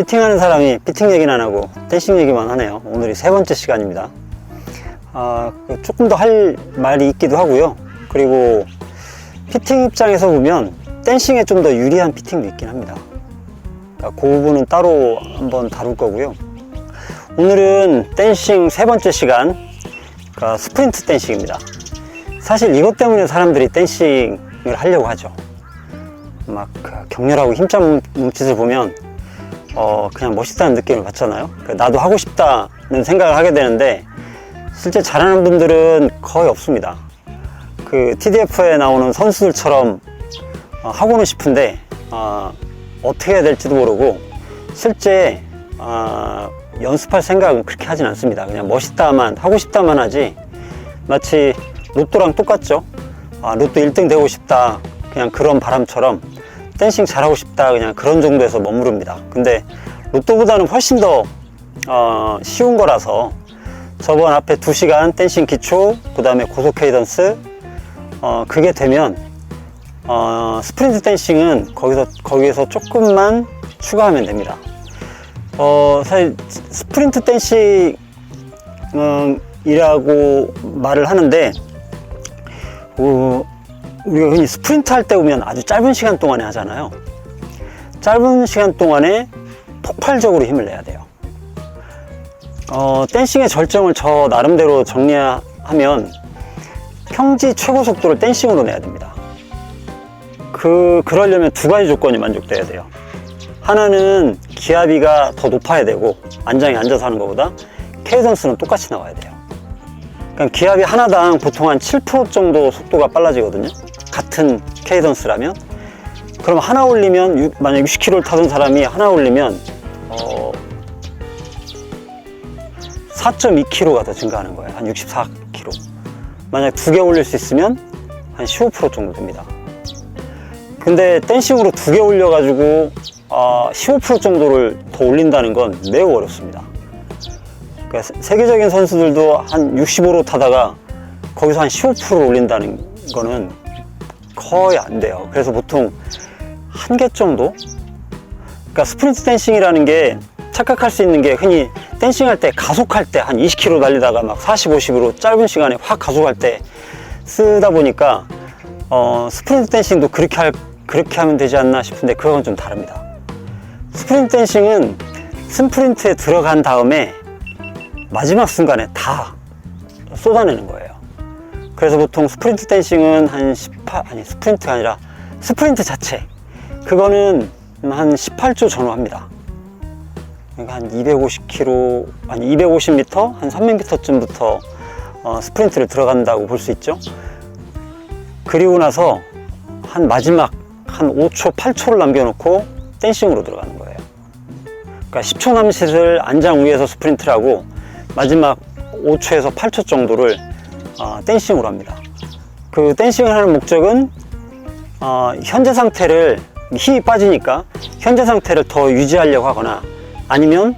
피팅하는 사람이 피팅 얘기는 안 하고 댄싱 얘기만 하네요. 오늘이 3번째 시간입니다. 조금 더 할 말이 있기도 하고요. 그리고 피팅 입장에서 보면 댄싱에 좀 더 유리한 피팅도 있긴 합니다. 그 부분은 따로 한번 다룰 거고요. 오늘은 댄싱 3번째 시간, 스프린트 댄싱입니다. 사실 이것 때문에 사람들이 댄싱을 하려고 하죠. 막 격렬하고 힘찬 몸짓을 보면 그냥 멋있다는 느낌을 받잖아요. 나도 하고 싶다는 생각을 하게 되는데 실제 잘하는 분들은 거의 없습니다. 그 TDF에 나오는 선수들처럼 하고는 싶은데 어떻게 해야 될지도 모르고 실제 연습할 생각은 그렇게 하진 않습니다. 그냥 멋있다만 하고 싶다만 하지, 마치 로또랑 똑같죠. 로또 1등 되고 싶다, 그냥 그런 바람처럼 댄싱 잘하고 싶다, 그냥 그런 정도에서 머무릅니다. 근데 로또보다는 훨씬 더 쉬운 거라서 저번 앞에 2시간 댄싱 기초, 그 다음에 고속 케이던스, 그게 되면 스프린트 댄싱은 거기에서 조금만 추가하면 됩니다. 사실 스프린트 댄싱이라고 말을 하는데 우리가 흔히 스프린트 할 때 보면 아주 짧은 시간 동안에 하잖아요. 짧은 시간 동안에 폭발적으로 힘을 내야 돼요. 댄싱의 절정을 저 나름대로 정리하면 평지 최고 속도를 댄싱으로 내야 됩니다. 그러려면 2가지 조건이 만족돼야 돼요. 하나는 기압이가 더 높아야 되고, 안장에 앉아서 하는 것보다 케이던스는 똑같이 나와야 돼요. 그러니까 기압이 하나당 보통 한 7% 정도 속도가 빨라지거든요. 같은 케이던스라면. 그럼 하나 올리면, 만약 60km를 타던 사람이 하나 올리면 4.2kg가 더 증가하는 거예요. 한 64kg. 만약 2개 올릴 수 있으면 한 15% 정도 됩니다. 근데 댄싱으로 2개 올려가지고 15% 정도를 더 올린다는 건 매우 어렵습니다. 그러니까 세계적인 선수들도 한 65로 타다가 거기서 한 15%를 올린다는 거는 거의 안 돼요. 그래서 보통 1개 정도? 그러니까 스프린트 댄싱이라는 게 착각할 수 있는 게, 흔히 댄싱할 때 가속할 때 한 20km 달리다가 막 40, 50으로 짧은 시간에 확 가속할 때 쓰다 보니까 스프린트 댄싱도 그렇게 하면 되지 않나 싶은데 그건 좀 다릅니다. 스프린트 댄싱은 스프린트에 들어간 다음에 마지막 순간에 다 쏟아내는 거예요. 그래서 보통 스프린트 댄싱은 스프린트가 아니라 스프린트 자체, 그거는 한 18초 전후 합니다. 그러니까 한 250km, 아니 250m, 한 300m쯤부터 스프린트를 들어간다고 볼 수 있죠. 그리고 나서 한 마지막 한 5초, 8초를 남겨놓고 댄싱으로 들어가는 거예요. 그러니까 10초 남짓을 안장 위에서 스프린트를 하고 마지막 5초에서 8초 정도를 댄싱으로 합니다. 그 댄싱을 하는 목적은 현재 상태를, 힘이 빠지니까 현재 상태를 더 유지하려고 하거나 아니면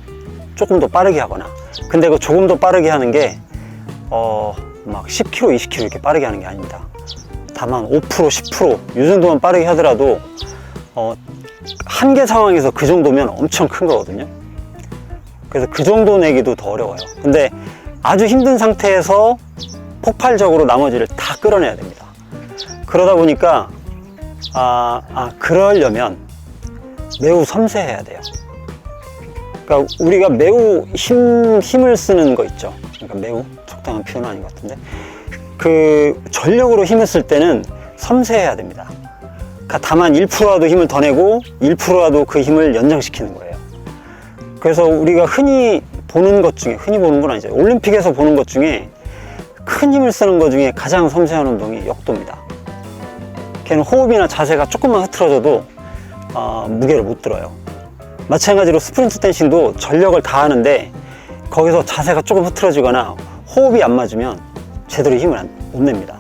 조금 더 빠르게 하거나. 근데 그 조금 더 빠르게 하는 게 막 10km, 20km 이렇게 빠르게 하는 게 아닙니다. 다만 5%, 10% 이 정도만 빠르게 하더라도 한계 상황에서 그 정도면 엄청 큰 거거든요. 그래서 그 정도 내기도 더 어려워요. 근데 아주 힘든 상태에서 폭발적으로 나머지를 다 끌어내야 됩니다. 그러다 보니까 그러려면 매우 섬세해야 돼요. 그러니까 우리가 매우 힘을 쓰는 거 있죠. 그러니까 매우 적당한 표현은 아닌 것 같은데, 그 전력으로 힘을 쓸 때는 섬세해야 됩니다. 그러니까 다만 1%라도 힘을 더 내고 1%라도 그 힘을 연장시키는 거예요. 그래서 우리가 흔히 보는 것 중에, 흔히 보는 건 아니죠, 올림픽에서 보는 것 중에 큰 힘을 쓰는 것 중에 가장 섬세한 운동이 역도입니다. 걔는 호흡이나 자세가 조금만 흐트러져도 무게를 못 들어요. 마찬가지로 스프린트 댄싱도 전력을 다하는데 거기서 자세가 조금 흐트러지거나 호흡이 안 맞으면 제대로 힘을 못 냅니다.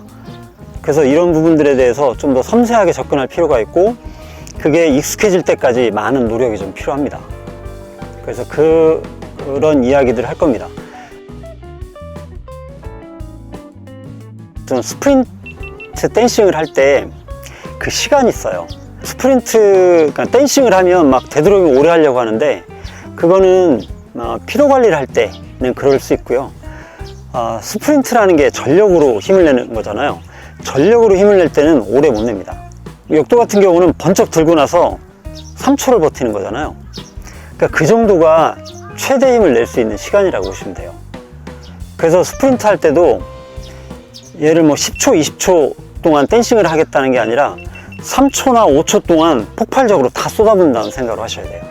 그래서 이런 부분들에 대해서 좀 더 섬세하게 접근할 필요가 있고, 그게 익숙해질 때까지 많은 노력이 좀 필요합니다. 그래서 그런 이야기들을 할 겁니다. 좀 스프린트 댄싱을 할 때 그 시간이 있어요. 스프린트, 그러니까 댄싱을 하면 막 되도록이면 오래 하려고 하는데 그거는 피로 관리를 할 때는 그럴 수 있고요. 스프린트라는 게 전력으로 힘을 내는 거잖아요. 전력으로 힘을 낼 때는 오래 못 냅니다. 역도 같은 경우는 번쩍 들고 나서 3초를 버티는 거잖아요. 그러니까 그 정도가 최대 힘을 낼 수 있는 시간이라고 보시면 돼요. 그래서 스프린트 할 때도 얘를 뭐 10초, 20초 동안 댄싱을 하겠다는 게 아니라 3초나 5초 동안 폭발적으로 다 쏟아붓는다는 생각을 하셔야 돼요.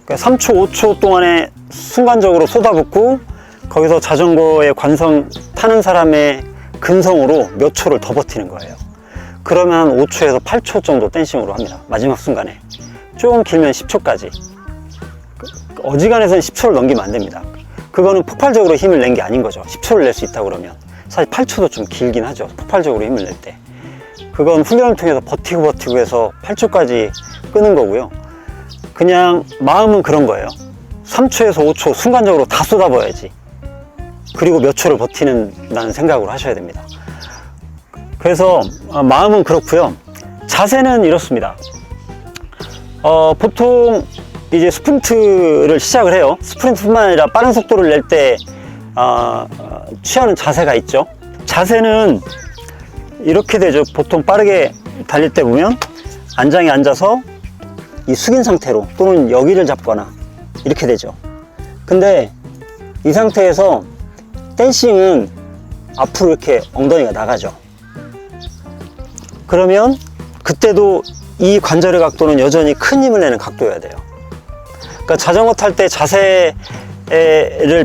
그러니까 3초, 5초 동안에 순간적으로 쏟아붓고 거기서 자전거의 관성 타는 사람의 근성으로 몇 초를 더 버티는 거예요. 그러면 한 5초에서 8초 정도 댄싱으로 합니다. 마지막 순간에. 조금 길면 10초까지. 어지간해서는 10초를 넘기면 안 됩니다. 그거는 폭발적으로 힘을 낸 게 아닌 거죠. 10초를 낼 수 있다고 그러면. 사실 8초도 좀 길긴 하죠. 폭발적으로 힘을 낼 때. 그건 훈련을 통해서 버티고 해서 8초까지 끄는 거고요. 그냥 마음은 그런 거예요. 3초에서 5초 순간적으로 다 쏟아부어야지. 그리고 몇 초를 버티는다는 생각으로 하셔야 됩니다. 그래서 마음은 그렇고요. 자세는 이렇습니다. 보통 이제 스프린트를 시작을 해요. 스프린트뿐만 아니라 빠른 속도를 낼 때 취하는 자세가 있죠. 자세는 이렇게 되죠. 보통 빠르게 달릴 때 보면 안장에 앉아서 이 숙인 상태로 또는 여기를 잡거나 이렇게 되죠. 근데 이 상태에서 댄싱은 앞으로 이렇게 엉덩이가 나가죠. 그러면 그때도 이 관절의 각도는 여전히 큰 힘을 내는 각도여야 돼요. 그러니까 자전거 탈 때 자세를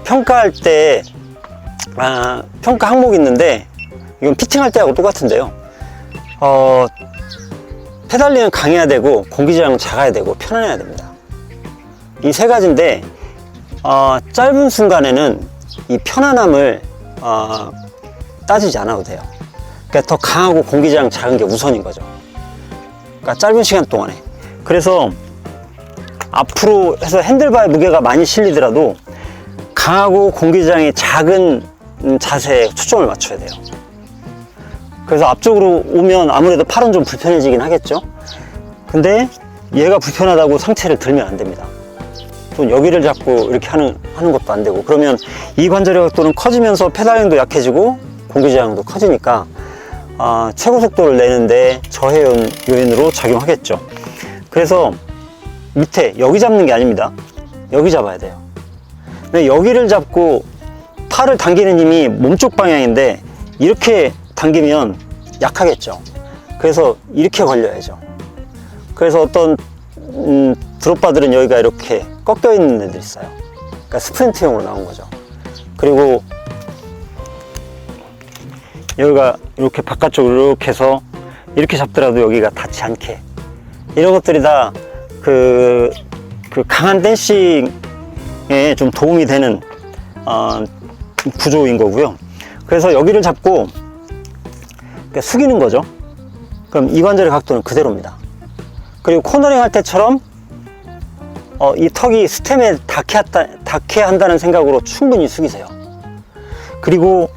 평가할 때 평가 항목이 있는데 이건 피팅할 때하고 똑같은데요. 페달링은 강해야 되고 공기저항은 작아야 되고 편안해야 됩니다. 이 세 가지인데 짧은 순간에는 이 편안함을 따지지 않아도 돼요. 그러니까 더 강하고 공기저항 작은 게 우선인 거죠. 그러니까 짧은 시간 동안에. 그래서 앞으로 해서 핸들바의 무게가 많이 실리더라도 강하고 공기저항이 작은 자세에 초점을 맞춰야 돼요. 그래서 앞쪽으로 오면 아무래도 팔은 좀 불편해지긴 하겠죠. 근데 얘가 불편하다고 상체를 들면 안 됩니다. 또 여기를 잡고 이렇게 하는 것도 안 되고, 그러면 이 관절의 각도는 커지면서 페달링도 약해지고 공기저항도 커지니까 최고 속도를 내는데 저해 요인으로 작용하겠죠. 그래서 밑에 여기 잡는 게 아닙니다. 여기 잡아야 돼요. 근데 여기를 잡고 팔을 당기는 힘이 몸쪽 방향인데 이렇게 당기면 약하겠죠. 그래서 이렇게 걸려야죠. 그래서 어떤 드롭바들은 여기가 이렇게 꺾여 있는 애들이 있어요. 그러니까 스프린트용으로 나온 거죠. 그리고 여기가 이렇게 바깥쪽으로 이렇게 해서 이렇게 잡더라도 여기가 닿지 않게, 이런 것들이 다 그 강한 댄싱에 좀 도움이 되는 구조인 거고요. 그래서 여기를 잡고 숙이는 거죠. 그럼 이 관절의 각도는 그대로입니다. 그리고 코너링 할 때처럼 이 턱이 스템에 닿게 한다는 생각으로 충분히 숙이세요. 그리고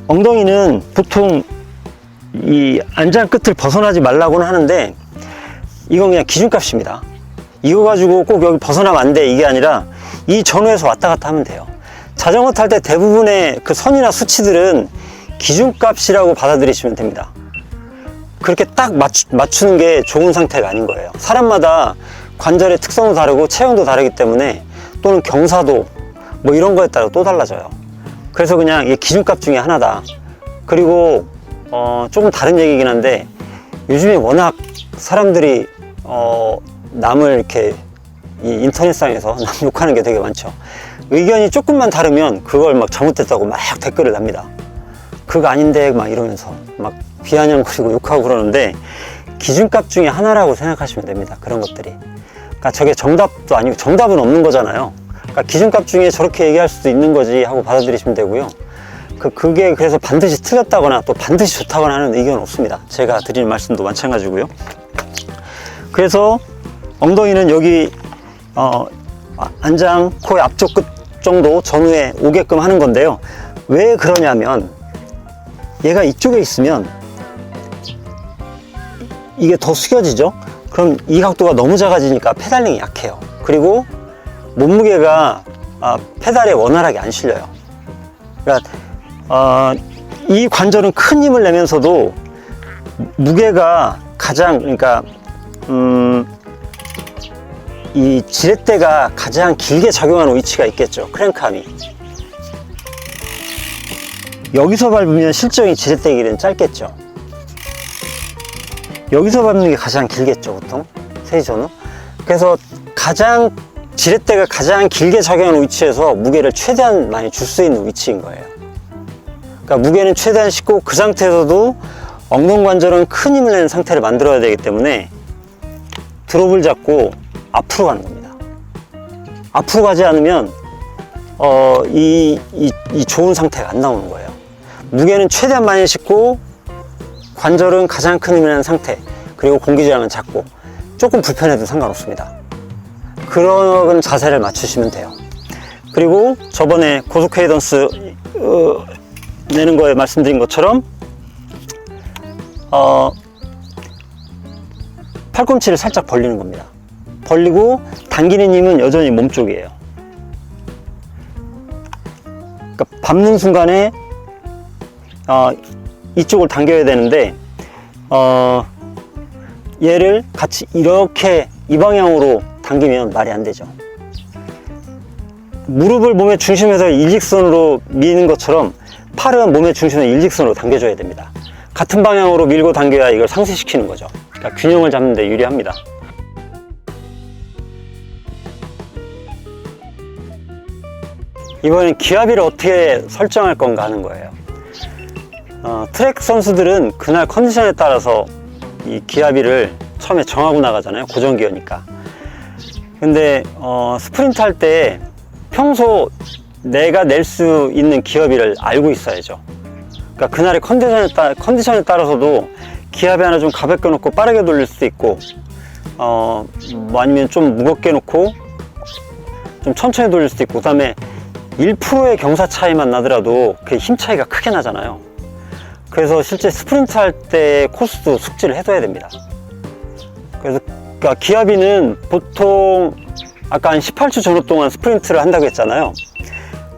엉덩이는 보통 이 안장 끝을 벗어나지 말라고는 하는데 이건 그냥 기준값입니다. 이거 가지고 꼭 여기 벗어나면 안 돼, 이게 아니라 이 전후에서 왔다 갔다 하면 돼요. 자전거 탈 때 대부분의 그 선이나 수치들은 기준값이라고 받아들이시면 됩니다. 그렇게 딱 맞추는 게 좋은 상태가 아닌 거예요. 사람마다 관절의 특성도 다르고 체형도 다르기 때문에, 또는 경사도 뭐 이런 거에 따라 또 달라져요. 그래서 그냥 이게 기준값 중에 하나다. 그리고 조금 다른 얘기긴 한데, 요즘에 워낙 사람들이 남을 이렇게 이 인터넷상에서 남 욕하는 게 되게 많죠. 의견이 조금만 다르면 그걸 막 잘못됐다고 막 댓글을 납니다. 그거 아닌데 막 이러면서 막 비아냥거리고 욕하고 그러는데, 기준값 중에 하나라고 생각하시면 됩니다. 그런 것들이. 그러니까 저게 정답도 아니고 정답은 없는 거잖아요. 그러니까 기준값 중에 저렇게 얘기할 수도 있는 거지 하고 받아들이시면 되고요. 그게 그래서 반드시 틀렸다거나 또 반드시 좋다거나 하는 의견은 없습니다. 제가 드리는 말씀도 마찬가지고요. 그래서 엉덩이는 여기 안장 코의 앞쪽 끝 정도 전후에 오게끔 하는 건데요. 왜 그러냐면 얘가 이쪽에 있으면 이게 더 숙여지죠. 그럼 이 각도가 너무 작아지니까 페달링이 약해요. 그리고 몸무게가 페달에 원활하게 안 실려요. 그러니까 이 관절은 큰 힘을 내면서도 무게가 가장, 그러니까 이 지렛대가 가장 길게 작용하는 위치가 있겠죠. 크랭크암이 여기서 밟으면 실적인 지렛대 길이는 짧겠죠. 여기서 밟는 게 가장 길겠죠, 보통 세이전은. 그래서 가장 지렛대가 가장 길게 작용하는 위치에서 무게를 최대한 많이 줄 수 있는 위치인 거예요. 그러니까 무게는 최대한 싣고 그 상태에서도 엉덩이 관절은 큰 힘을 내는 상태를 만들어야 되기 때문에 드롭을 잡고 앞으로 가는 겁니다. 앞으로 가지 않으면 이 좋은 상태가 안 나오는 거예요. 무게는 최대한 많이 싣고 관절은 가장 큰 힘을 내는 상태, 그리고 공기저항은 작고 조금 불편해도 상관없습니다. 그런 자세를 맞추시면 돼요. 그리고 저번에 고속 케이던스 내는 거에 말씀드린 것처럼 팔꿈치를 살짝 벌리는 겁니다. 벌리고 당기는 힘은 여전히 몸 쪽이에요. 그러니까 밟는 순간에 이쪽을 당겨야 되는데 얘를 같이 이렇게 이 방향으로 당기면 말이 안 되죠. 무릎을 몸의 중심에서 일직선으로 미는 것처럼 팔은 몸의 중심에서 일직선으로 당겨줘야 됩니다. 같은 방향으로 밀고 당겨야 이걸 상쇄시키는 거죠. 그러니까 균형을 잡는 데 유리합니다. 이번엔 기압비를 어떻게 설정할 건가 하는 거예요. 트랙 선수들은 그날 컨디션에 따라서 이 기압비를 처음에 정하고 나가잖아요. 고정기어니까. 근데 스프린트 할 때 평소 내가 낼 수 있는 기압비를 알고 있어야죠. 그러니까 그날의 컨디션에 따라서도 기압비 하나 좀 가볍게 놓고 빠르게 돌릴 수도 있고 뭐 아니면 좀 무겁게 놓고 좀 천천히 돌릴 수도 있고, 그 다음에 1%의 경사 차이만 나더라도 그 힘 차이가 크게 나잖아요. 그래서 실제 스프린트 할 때 코스도 숙지를 해둬야 됩니다. 그래서 그러니까 기압비는 보통 아까 한 18초 전후 동안 스프린트를 한다고 했잖아요.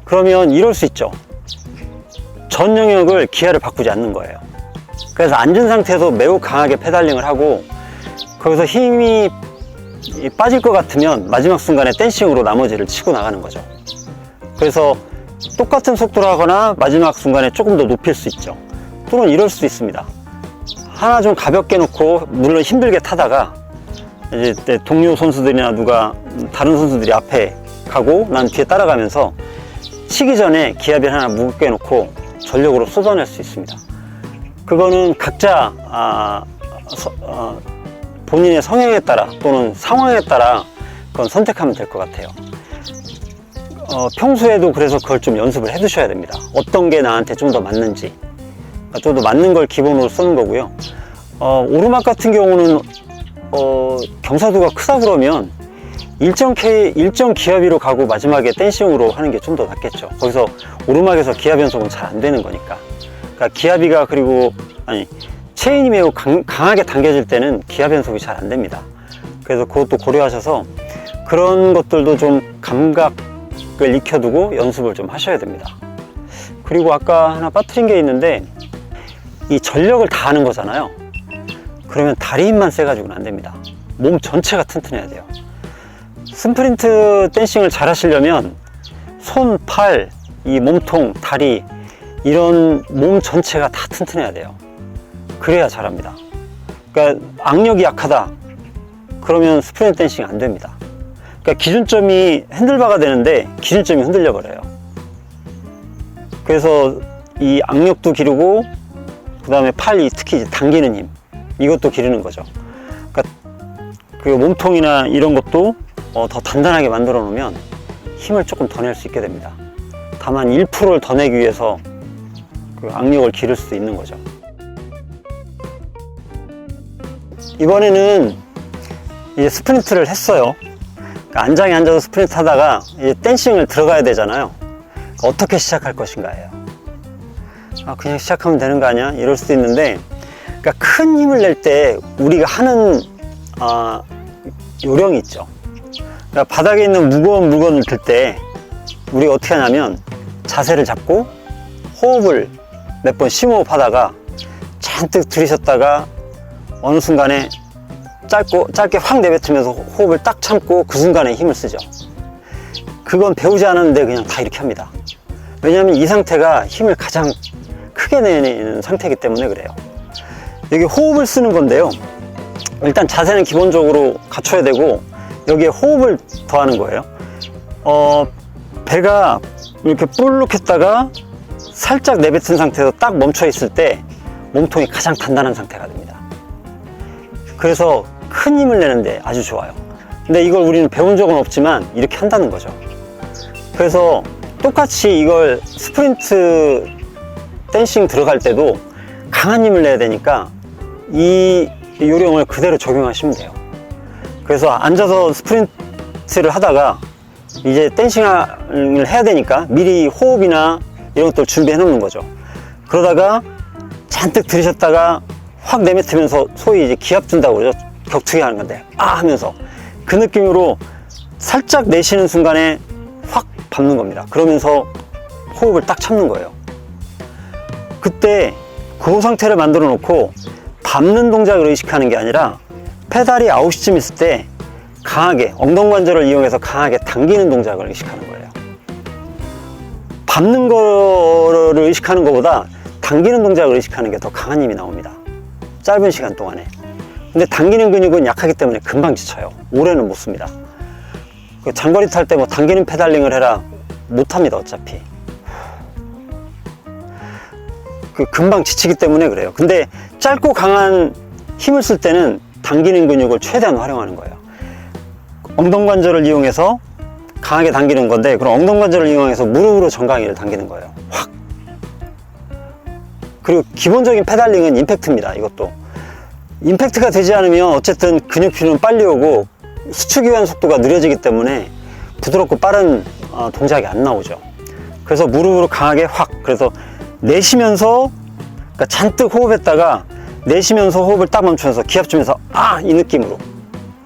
그러면 이럴 수 있죠. 전 영역을 기아를 바꾸지 않는 거예요. 그래서 앉은 상태에서 매우 강하게 페달링을 하고 거기서 힘이 빠질 것 같으면 마지막 순간에 댄싱으로 나머지를 치고 나가는 거죠. 그래서 똑같은 속도로 하거나 마지막 순간에 조금 더 높일 수 있죠. 또는 이럴 수도 있습니다. 하나 좀 가볍게 놓고 물론 힘들게 타다가 이제 동료 선수들이나 누가 다른 선수들이 앞에 가고 난 뒤에 따라가면서 치기 전에 기압비를 하나 무겁게 놓고 전력으로 쏟아낼 수 있습니다. 그거는 각자 본인의 성향에 따라 또는 상황에 따라 그건 선택하면 될 것 같아요. 평소에도 그래서 그걸 좀 연습을 해 두셔야 됩니다. 어떤 게 나한테 좀 더 맞는지, 좀 더 맞는 걸 기본으로 쓰는 거고요. 오르막 같은 경우는 경사도가 크다 그러면 일정 기압비로 가고 마지막에 댄싱으로 하는 게 좀 더 낫겠죠. 거기서 오르막에서 기압 연속은 잘 안 되는 거니까. 그러니까 기압비가 체인이 매우 강하게 당겨질 때는 기압 연속이 잘 안 됩니다. 그래서 그것도 고려하셔서 그런 것들도 좀 감각을 익혀두고 연습을 좀 하셔야 됩니다. 그리고 아까 하나 빠뜨린 게 있는데, 이 전력을 다 하는 거잖아요. 그러면 다리 힘만 세가지고는 안 됩니다. 몸 전체가 튼튼해야 돼요. 스프린트 댄싱을 잘 하시려면 손, 팔, 이 몸통, 다리 이런 몸 전체가 다 튼튼해야 돼요. 그래야 잘합니다. 그러니까 악력이 약하다 그러면 스프린트 댄싱이 안 됩니다. 그러니까 기준점이 핸들바가 되는데 기준점이 흔들려 버려요. 그래서 이 악력도 기르고 그 다음에 팔이 특히 당기는 힘, 이것도 기르는 거죠. 그러니까 그 몸통이나 이런 것도 더 단단하게 만들어 놓으면 힘을 조금 더 낼 수 있게 됩니다. 다만 1%를 더 내기 위해서 그 악력을 기를 수 있는 거죠. 이번에는 이제 스프린트를 했어요. 그러니까 안장에 앉아서 스프린트 하다가 이제 댄싱을 들어가야 되잖아요. 어떻게 시작할 것인가예요. 그냥 시작하면 되는 거 아니야? 이럴 수도 있는데, 그러니까 큰 힘을 낼 때 우리가 하는 요령이 있죠. 그러니까 바닥에 있는 무거운 물건을 들 때 우리가 어떻게 하냐면 자세를 잡고 호흡을 몇 번 심호흡 하다가 잔뜩 들이셨다가 어느 순간에 짧게 확 내뱉으면서 호흡을 딱 참고 그 순간에 힘을 쓰죠. 그건 배우지 않았는데 그냥 다 이렇게 합니다. 왜냐하면 이 상태가 힘을 가장 크게 내는 상태이기 때문에 그래요. 여기 호흡을 쓰는 건데요, 일단 자세는 기본적으로 갖춰야 되고 여기에 호흡을 더하는 거예요. 배가 이렇게 볼록했다가 살짝 내뱉은 상태에서 딱 멈춰 있을 때 몸통이 가장 단단한 상태가 됩니다. 그래서 큰 힘을 내는데 아주 좋아요. 근데 이걸 우리는 배운 적은 없지만 이렇게 한다는 거죠. 그래서 똑같이 이걸 스프린트 댄싱 들어갈 때도 강한 힘을 내야 되니까 이 요령을 그대로 적용하시면 돼요. 그래서 앉아서 스프린트를 하다가 이제 댄싱을 해야 되니까 미리 호흡이나 이런 것들 준비해 놓는 거죠. 그러다가 잔뜩 들이셨다가 확 내뱉으면서 소위 이제 기합 준다고 그러죠. 격투기 하는 건데 하면서 그 느낌으로 살짝 내쉬는 순간에 확 밟는 겁니다. 그러면서 호흡을 딱 참는 거예요. 그때 그 상태를 만들어 놓고 밟는 동작을 의식하는 게 아니라 페달이 아웃시쯤 있을 때 강하게 엉덩관절을 이용해서 강하게 당기는 동작을 의식하는 거예요. 밟는 거를 의식하는 것보다 당기는 동작을 의식하는 게 더 강한 힘이 나옵니다. 짧은 시간 동안에. 근데 당기는 근육은 약하기 때문에 금방 지쳐요. 오래는 못 씁니다. 장거리 탈 때 뭐 당기는 페달링을 해라 못합니다. 어차피 금방 지치기 때문에 그래요. 근데 짧고 강한 힘을 쓸 때는 당기는 근육을 최대한 활용하는 거예요. 엉덩관절을 이용해서 강하게 당기는 건데, 그럼 엉덩관절을 이용해서 무릎으로 정강이를 당기는 거예요. 확. 그리고 기본적인 페달링은 임팩트입니다. 이것도 임팩트가 되지 않으면 어쨌든 근육피는 빨리 오고 수축이완 속도가 느려지기 때문에 부드럽고 빠른 동작이 안 나오죠. 그래서 무릎으로 강하게 확, 그래서 내쉬면서, 그러니까 잔뜩 호흡했다가 내쉬면서 호흡을 딱 멈추면서 기합 주면서 이 느낌으로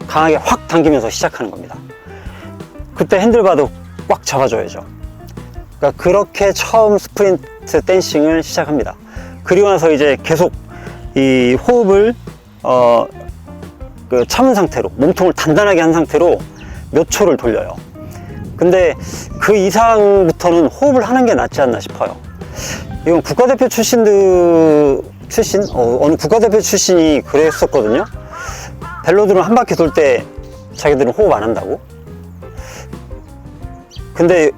강하게 확 당기면서 시작하는 겁니다. 그때 핸들바도 꽉 잡아줘야죠. 그러니까 그렇게 처음 스프린트 댄싱을 시작합니다. 그리고 나서 이제 계속 이 호흡을 참은 상태로, 몸통을 단단하게 한 상태로 몇 초를 돌려요. 근데 그 이상부터는 호흡을 하는 게 낫지 않나 싶어요. 이건 국가대표 어느 국가대표 출신이 그랬었거든요. 벨로드는 한 바퀴 돌 때 자기들은 호흡 안 한다고. 근데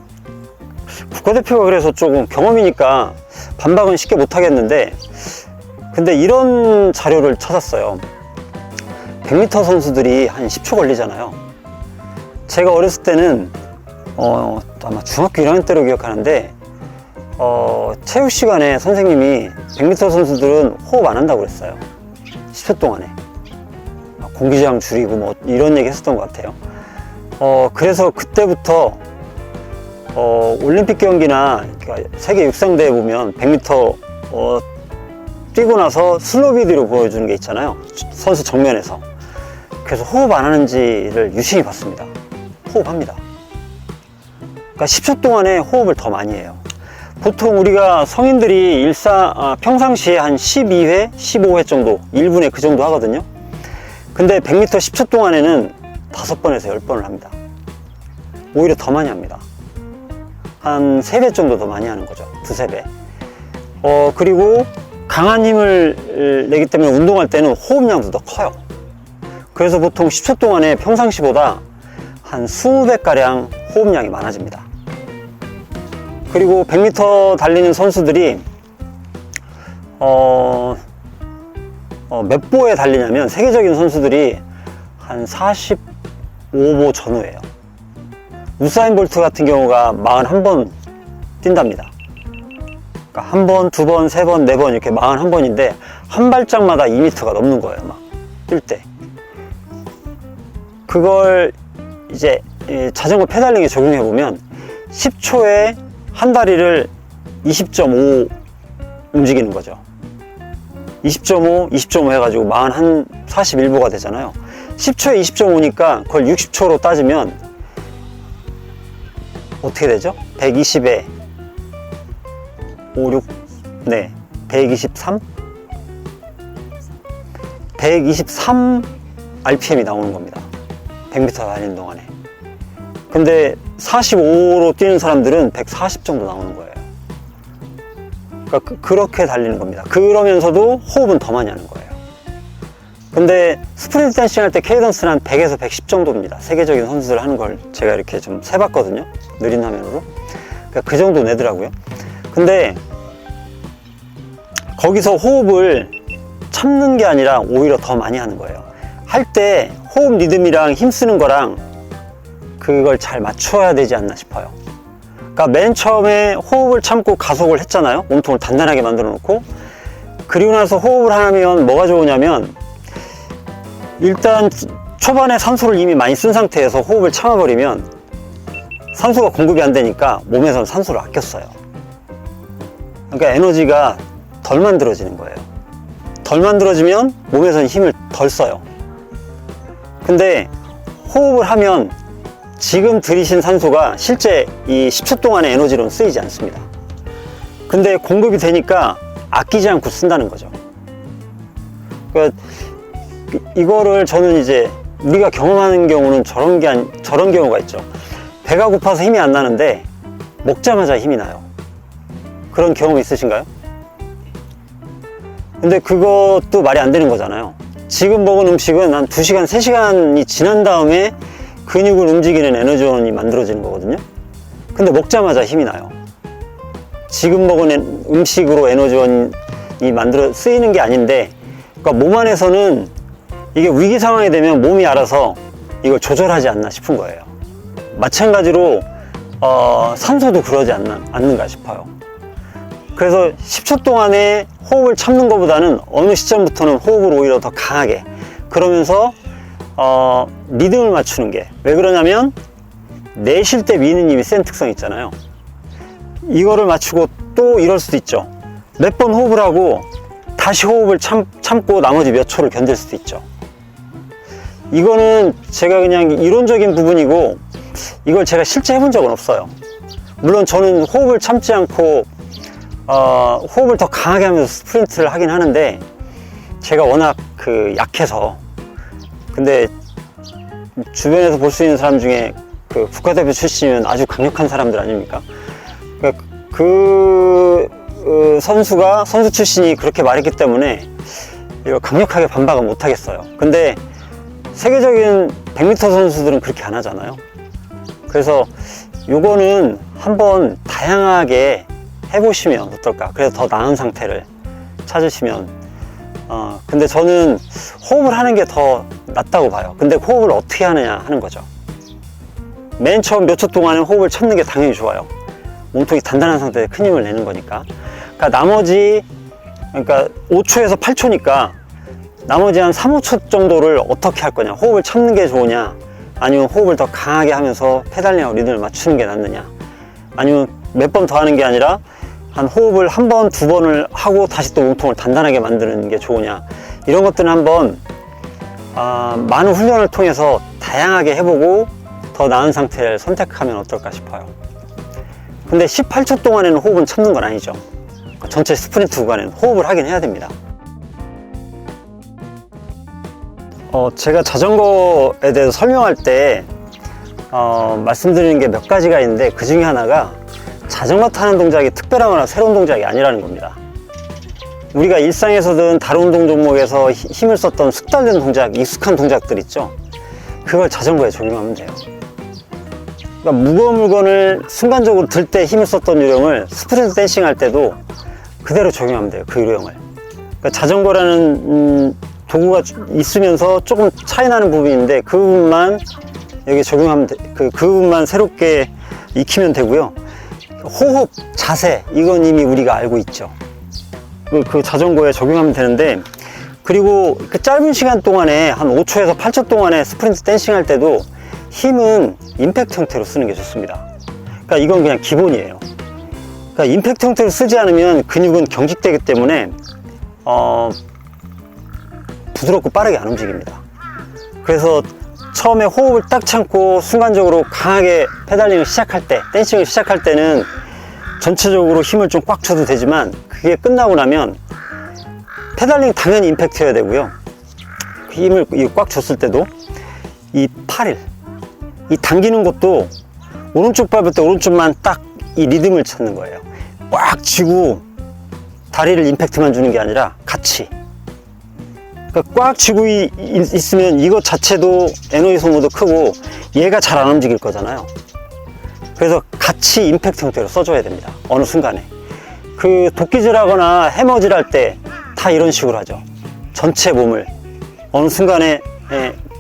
국가대표가 그래서 조금 경험이니까 반박은 쉽게 못 하겠는데, 근데 이런 자료를 찾았어요. 100m 선수들이 한 10초 걸리잖아요. 제가 어렸을 때는 아마 중학교 1학년 때로 기억하는데 체육 시간에 선생님이 100m 선수들은 호흡 안 한다고 그랬어요. 10초 동안에 공기저항 줄이고 뭐 이런 얘기 했었던 것 같아요. 그래서 그때부터 올림픽 경기나 세계 육상대회 보면 100m 뛰고 나서 슬로우 비디오로 보여주는 게 있잖아요. 선수 정면에서. 그래서 호흡 안 하는지를 유심히 봤습니다. 호흡합니다. 그러니까 10초 동안에 호흡을 더 많이 해요. 보통 우리가 성인들이 평상시에 한 12회, 15회 정도, 1분에 그 정도 하거든요. 근데 100m 10초 동안에는 5번에서 10번을 합니다. 오히려 더 많이 합니다. 한 3배 정도 더 많이 하는 거죠. 2~3배. 그리고 강한 힘을 내기 때문에 운동할 때는 호흡량도 더 커요. 그래서 보통 10초 동안에 평상시보다 한 20배가량 호흡량이 많아집니다. 그리고 100m 달리는 선수들이 몇 보에 달리냐면 세계적인 선수들이 한 45보 전후예요. 우사인 볼트 같은 경우가 41번 뛴답니다. 그러니까 한 번, 두 번, 세 번, 네 번 이렇게 41번인데 한 발짝마다 2m가 넘는 거예요. 막 뛸 때. 그걸 이제 자전거 페달링에 적용해 보면 10초에 한 다리를 20.5 움직이는 거죠. 20.5 해가지고 41보가 되잖아요. 10초에 20.5니까 그걸 60초로 따지면 어떻게 되죠? 120에 5, 6, 네, 123? 123 RPM이 나오는 겁니다. 100m 달리는 동안에. 근데 45로 뛰는 사람들은 140 정도 나오는 거예요. 그러니까 그렇게 달리는 겁니다. 그러면서도 호흡은 더 많이 하는 거예요. 근데 스프린트 댄싱 할 때 케이던스는 한 100에서 110 정도입니다. 세계적인 선수들 하는 걸 제가 이렇게 좀 세봤거든요. 느린 화면으로. 그러니까 그 정도 내더라고요. 근데 거기서 호흡을 참는 게 아니라 오히려 더 많이 하는 거예요. 할 때 호흡 리듬이랑 힘쓰는 거랑 그걸 잘 맞춰야 되지 않나 싶어요. 그러니까 맨 처음에 호흡을 참고 가속을 했잖아요. 몸통을 단단하게 만들어 놓고. 그리고 나서 호흡을 하면 뭐가 좋으냐면, 일단 초반에 산소를 이미 많이 쓴 상태에서 호흡을 참아버리면 산소가 공급이 안 되니까 몸에서는 산소를 아껴 써요. 그러니까 에너지가 덜 만들어지는 거예요. 덜 만들어지면 몸에서는 힘을 덜 써요. 근데 호흡을 하면 지금 들이신 산소가 실제 이 10초 동안의 에너지로는 쓰이지 않습니다. 근데 공급이 되니까 아끼지 않고 쓴다는 거죠. 그러니까 이거를 저는 이제 우리가 경험하는 경우는 저런 경우가 있죠. 배가 고파서 힘이 안 나는데 먹자마자 힘이 나요. 그런 경험 있으신가요? 근데 그것도 말이 안 되는 거잖아요. 지금 먹은 음식은 한 2시간, 3시간이 지난 다음에 근육을 움직이는 에너지원이 만들어지는 거거든요. 근데 먹자마자 힘이 나요. 지금 먹은 음식으로 에너지원이 쓰이는 게 아닌데, 그러니까 몸 안에서는 이게 위기 상황이 되면 몸이 알아서 이걸 조절하지 않나 싶은 거예요. 마찬가지로 산소도 그러지 않는가 싶어요. 그래서 10초 동안에 호흡을 참는 것보다는 어느 시점부터는 호흡을 오히려 더 강하게, 그러면서 리듬을 맞추는 게, 왜 그러냐면 내쉴 때 미는 힘이 센 특성이 있잖아요. 이거를 맞추고 또 이럴 수도 있죠. 몇 번 호흡을 하고 다시 호흡을 참고 나머지 몇 초를 견딜 수도 있죠. 이거는 제가 그냥 이론적인 부분이고, 이걸 제가 실제 해본 적은 없어요. 물론 저는 호흡을 참지 않고 호흡을 더 강하게 하면서 스프린트를 하긴 하는데, 제가 워낙 약해서. 근데 주변에서 볼 수 있는 사람 중에 국가대표 출신이면 아주 강력한 사람들 아닙니까? 선수 출신이 그렇게 말했기 때문에 이걸 강력하게 반박은 못 하겠어요. 근데 세계적인 100m 선수들은 그렇게 안 하잖아요. 그래서 요거는 한번 다양하게 해보시면 어떨까. 그래서 더 나은 상태를 찾으시면. 근데 저는 호흡을 하는 게 더 낫다고 봐요. 근데 호흡을 어떻게 하느냐 하는 거죠. 맨 처음 몇 초 동안은 호흡을 참는 게 당연히 좋아요. 몸통이 단단한 상태에 큰 힘을 내는 거니까. 그러니까 그러니까 5초에서 8초니까 나머지 한 3, 5초 정도를 어떻게 할 거냐. 호흡을 참는 게 좋으냐, 아니면 호흡을 더 강하게 하면서 페달링하고 리듬을 맞추는 게 낫느냐, 아니면 몇 번 더 하는 게 아니라 한 호흡을 한 번, 두 번을 하고 다시 또 몸통을 단단하게 만드는 게 좋으냐, 이런 것들은 한번 많은 훈련을 통해서 다양하게 해보고 더 나은 상태를 선택하면 어떨까 싶어요. 근데 18초 동안에는 호흡은 참는 건 아니죠. 전체 스프린트 구간에는 호흡을 하긴 해야 됩니다. 제가 자전거에 대해서 설명할 때 말씀드리는 게 몇 가지가 있는데, 그 중에 하나가 자전거 타는 동작이 특별하거나 새로운 동작이 아니라는 겁니다. 우리가 일상에서든 다른 운동 종목에서 힘을 썼던 숙달된 동작, 익숙한 동작들 있죠. 그걸 자전거에 적용하면 돼요. 그러니까 무거운 물건을 순간적으로 들 때 힘을 썼던 요령을 스프린트 댄싱 할 때도 그대로 적용하면 돼요. 그 요령을. 그러니까 자전거라는 도구가 있으면서 조금 차이 나는 부분인데, 그 부분만 여기 적용하면 그 부분만 새롭게 익히면 되고요. 호흡, 자세, 이건 이미 우리가 알고 있죠. 그 자전거에 적용하면 되는데, 그리고 그 짧은 시간 동안에 한 5초에서 8초 동안에 스프린트 댄싱 할 때도 힘은 임팩트 형태로 쓰는 게 좋습니다. 그러니까 이건 그냥 기본이에요. 그러니까 임팩트 형태로 쓰지 않으면 근육은 경직되기 때문에 부드럽고 빠르게 안 움직입니다. 그래서 처음에 호흡을 딱 참고 순간적으로 강하게 페달링을 시작할 때, 댄싱을 시작할 때는 전체적으로 힘을 좀 꽉 줘도 되지만, 그게 끝나고 나면 페달링 당연히 임팩트여야 되고요. 그 힘을 꽉 줬을 때도 이 팔을, 이 당기는 것도 오른쪽 밟을 때 오른쪽만 딱 이 리듬을 찾는 거예요. 꽉 쥐고 다리를 임팩트만 주는 게 아니라 같이. 그러니까 꽉 쥐고 있으면 이것 자체도 에너지 소모도 크고 얘가 잘 안 움직일 거잖아요. 그래서 같이 임팩트 형태로 써줘야 됩니다. 어느 순간에. 그 도끼질 하거나 해머질 할 때 다 이런 식으로 하죠. 전체 몸을 어느 순간에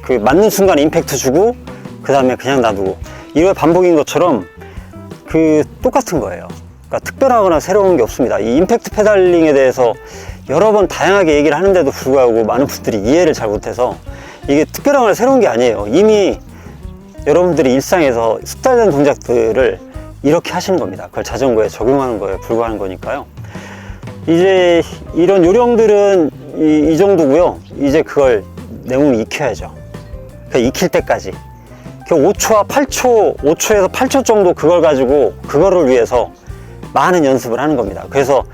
그 맞는 순간에 임팩트 주고 그 다음에 그냥 놔두고, 이거 반복인 것처럼 그 똑같은 거예요. 그러니까 특별하거나 새로운 게 없습니다. 이 임팩트 페달링에 대해서 여러 번 다양하게 얘기를 하는데도 불구하고 많은 분들이 이해를 잘 못해서, 이게 특별하거나 새로운 게 아니에요. 이미 여러분들이 일상에서 숙달된 동작들을 이렇게 하시는 겁니다. 그걸 자전거에 적용하는 거에 불과한 거니까요. 이제 이런 요령들은 이 정도고요. 이제 그걸 내 몸이 익혀야죠. 그러니까 익힐 때까지 5초와 8초, 5초에서 8초 정도 그걸 가지고 그거를 위해서 많은 연습을 하는 겁니다. 그래서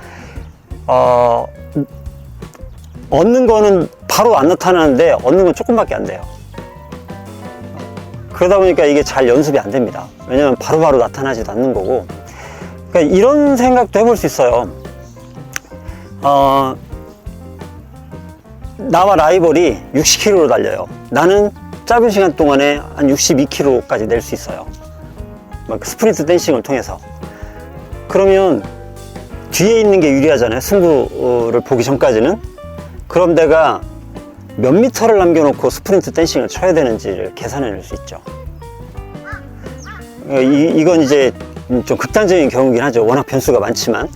얻는 거는 바로 안 나타나는데 얻는 건 조금밖에 안 돼요. 그러다 보니까 이게 잘 연습이 안 됩니다. 왜냐면 바로바로 나타나지도 않는 거고. 그러니까 이런 생각도 해볼 수 있어요. 나와 라이벌이 60km로 달려요. 나는 짧은 시간 동안에 한 62km까지 낼 수 있어요. 스프린트 댄싱을 통해서. 그러면 뒤에 있는 게 유리하잖아요. 승부를 보기 전까지는. 그럼 내가 몇 미터를 남겨놓고 스프린트 댄싱을 쳐야 되는지를 계산해낼 수 있죠. 이건 이제 좀 극단적인 경우긴 하죠. 워낙 변수가 많지만.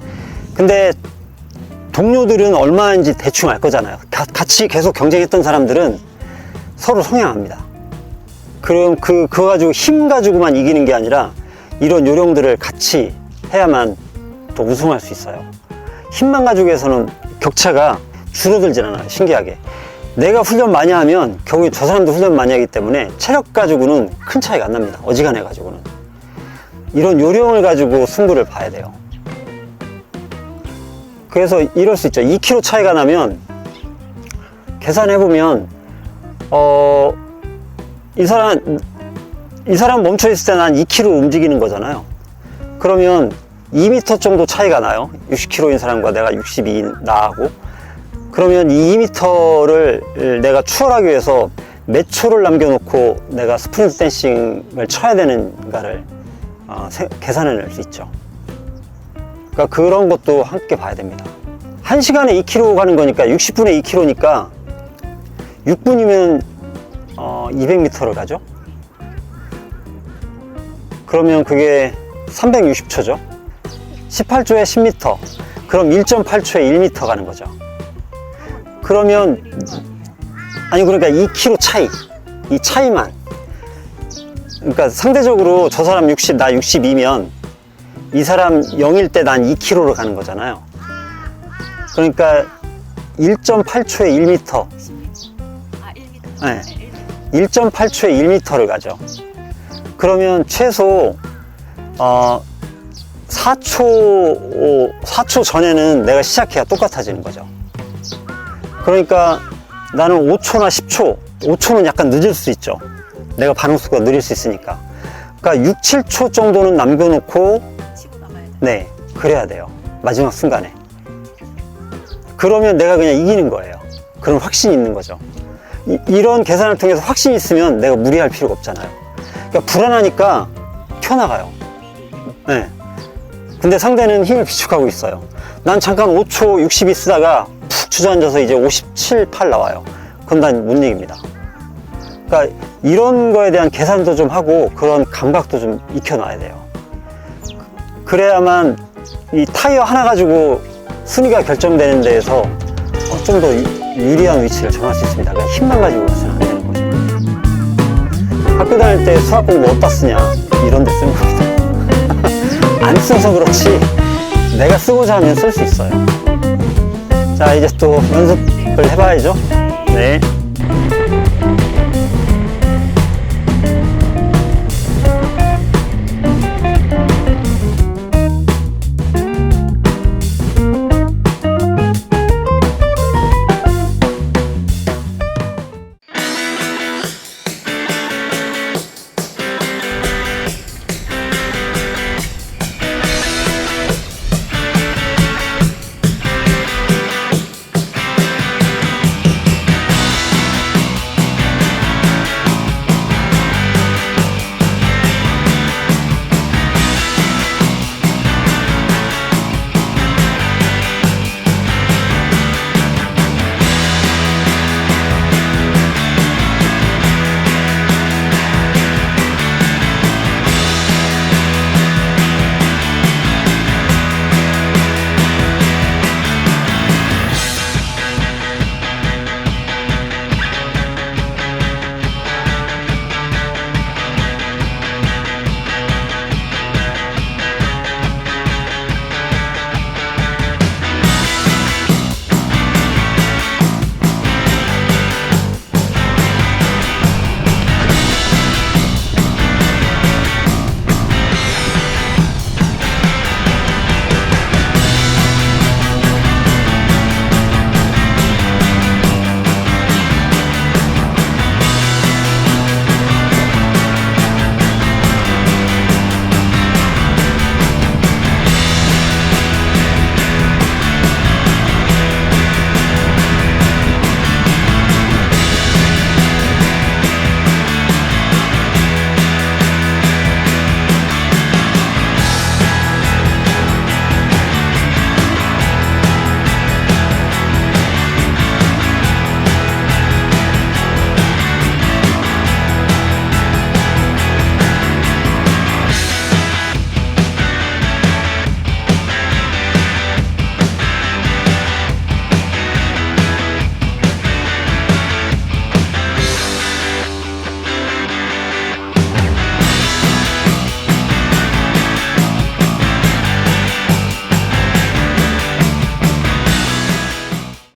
근데 동료들은 얼마인지 대충 알 거잖아요. 같이 계속 경쟁했던 사람들은 서로 성향합니다. 그럼 그거 가지고 힘 가지고만 이기는 게 아니라 이런 요령들을 같이 해야만 또 우승할 수 있어요. 힘만 가지고 해서는 격차가 줄어들진 않아요. 신기하게. 내가 훈련 많이 하면 결국에 저 사람도 훈련 많이 하기 때문에 체력 가지고는 큰 차이가 안 납니다. 어지간해 가지고는. 이런 요령을 가지고 승부를 봐야 돼요. 그래서 이럴 수 있죠. 2kg 차이가 나면 계산해보면 이 사람 멈춰 있을 때 난 2kg 움직이는 거잖아요. 그러면 2m 정도 차이가 나요. 60kg인 사람과 내가 62 나하고. 그러면 이 2m를 내가 추월하기 위해서 몇 초를 남겨놓고 내가 스프린트 댄싱을 쳐야 되는가를 계산해낼 수 있죠. 그러니까 그런 것도 함께 봐야 됩니다. 1시간에 2km 가는 거니까 60분에 2km니까 6분이면 200m를 가죠. 그러면 그게 360초죠. 18초에 10m. 그럼 1.8초에 1m 가는 거죠. 그러면 그러니까 2km 차이. 이 차이만. 그러니까 상대적으로 저 사람 60, 나 62면 이 사람 0일 때 난 2km로 가는 거잖아요. 그러니까 1.8초에 1m. 1m. 네. 1.8초에 1m를 가죠. 그러면 최소 4초 전에는 내가 시작해야 똑같아지는 거죠. 그러니까 나는 5초나 10초, 5초는 약간 늦을 수 있죠. 내가 반응 속도가 느릴 수 있으니까. 그러니까 6, 7초 정도는 남겨놓고 치고 나가야 돼. 네, 그래야 돼요. 마지막 순간에. 그러면 내가 그냥 이기는 거예요. 그런 확신이 있는 거죠. 이런 계산을 통해서 확신이 있으면 내가 무리할 필요가 없잖아요. 그러니까 불안하니까 튀어나가요. 네. 근데 상대는 힘을 비축하고 있어요. 난 잠깐 5초 62 쓰다가 푹 주저앉아서 이제 57, 8 나와요. 그건 난 못 이깁니다. 그러니까 이런 거에 대한 계산도 좀 하고 그런 감각도 좀 익혀놔야 돼요. 그래야만 이 타이어 하나 가지고 순위가 결정되는 데에서 좀 더 유리한 위치를 정할 수 있습니다. 그러니까 힘만 가지고 가서는 안 되는 거죠. 학교 다닐 때 수학 공부 어디다 쓰냐 이런 데 쓰는 겁니다. 안 써서 그렇지 내가 쓰고자 하면 쓸 수 있어요. 자, 이제 또 연습을 해봐야죠. 네.